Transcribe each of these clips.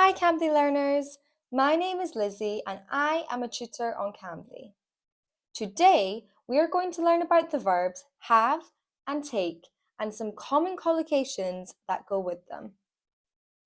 Hi Cambly learners! My name is Lizzie and I am a tutor on Cambly. Today we are going to learn about the verbs have and take and some common collocations that go with them.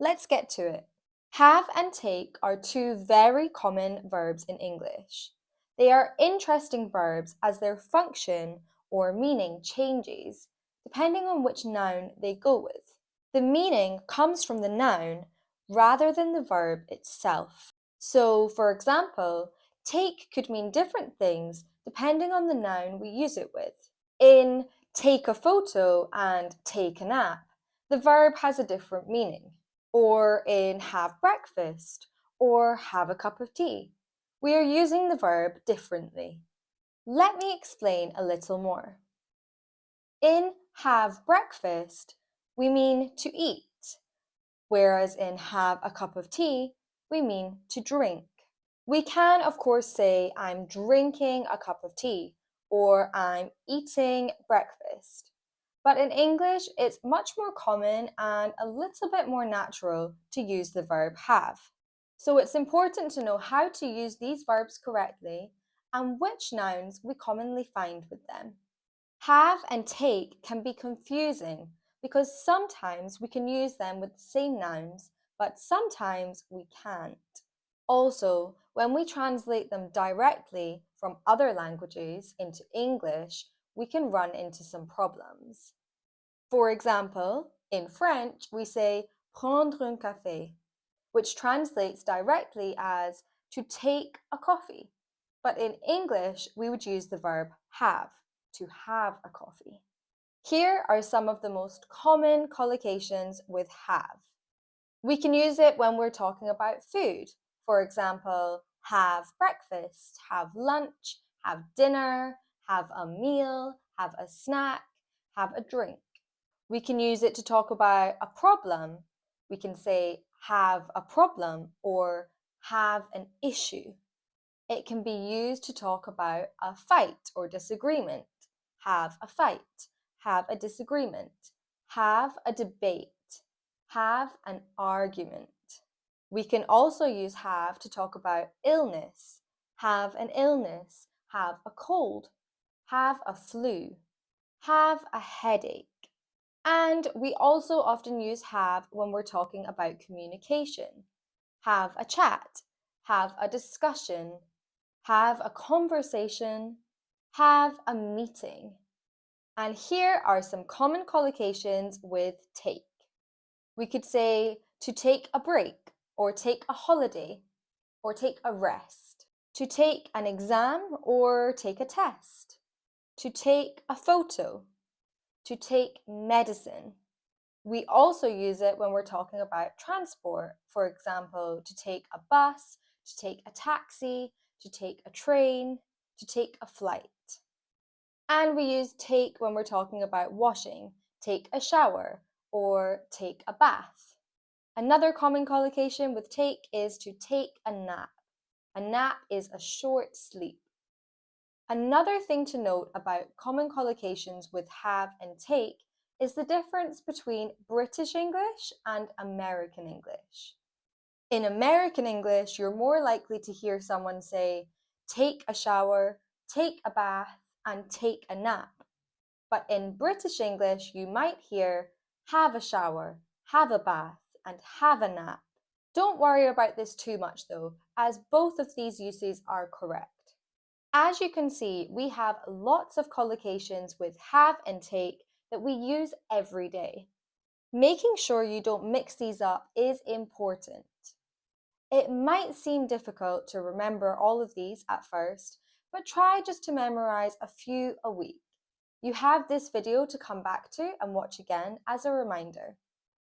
Let's get to it. Have and take are two very common verbs in English. They are interesting verbs as their function or meaning changes depending on which noun they go with. The meaning comes from the noun rather than the verb itself. So, for example, take could mean different things depending on the noun we use it with. In take a photo and take a nap, the verb has a different meaning. Or in have breakfast or have a cup of tea, we are using the verb differently. Let me explain a little more. In have breakfast, we mean to eat, whereas in have a cup of tea, we mean to drink. We can, of course, say I'm drinking a cup of tea or I'm eating breakfast. But in English, it's much more common and a little bit more natural to use the verb have. So it's important to know how to use these verbs correctly and which nouns we commonly find with them. Have and take can be confusing because sometimes we can use them with the same nouns, but sometimes we can't. Also, when we translate them directly from other languages into English, we can run into some problems. For example, in French, we say prendre un café, which translates directly as to take a coffee. But in English, we would use the verb have, to have a coffee. Here are some of the most common collocations with have. We can use it when we're talking about food. For example, have breakfast, have lunch, have dinner, have a meal, have a snack, have a drink. We can use it to talk about a problem. We can say have a problem or have an issue. It can be used to talk about a fight or disagreement. Have a fight, have a disagreement, have a debate, have an argument. We can also use have to talk about illness. Have an illness, have a cold, have a flu, have a headache. And we also often use have when we're talking about communication. Have a chat, have a discussion, have a conversation, have a meeting. And here are some common collocations with take. We could say to take a break, or take a holiday, or take a rest. To take an exam or take a test. To take a photo. To take medicine. We also use it when we're talking about transport. For example, to take a bus, to take a taxi, to take a train, to take a flight. And we use take when we're talking about washing, take a shower, or take a bath. Another common collocation with take is to take a nap. A nap is a short sleep. Another thing to note about common collocations with have and take is the difference between British English and American English. In American English, you're more likely to hear someone say, take a shower, take a bath, and take a nap. But in British English, you might hear, have a shower, have a bath, and have a nap. Don't worry about this too much though, as both of these uses are correct. As you can see, we have lots of collocations with have and take that we use every day. Making sure you don't mix these up is important. It might seem difficult to remember all of these at first, but try just to memorize a few a week. You have this video to come back to and watch again as a reminder.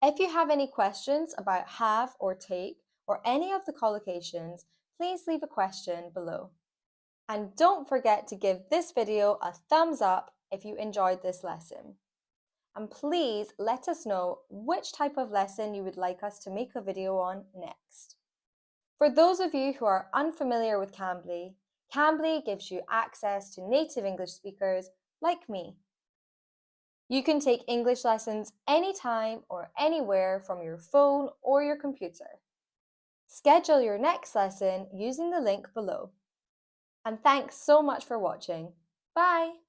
If you have any questions about have or take or any of the collocations, please leave a question below. And don't forget to give this video a thumbs up if you enjoyed this lesson. And please let us know which type of lesson you would like us to make a video on next. For those of you who are unfamiliar with Cambly, Cambly gives you access to native English speakers like me. You can take English lessons anytime or anywhere from your phone or your computer. Schedule your next lesson using the link below. And thanks so much for watching. Bye!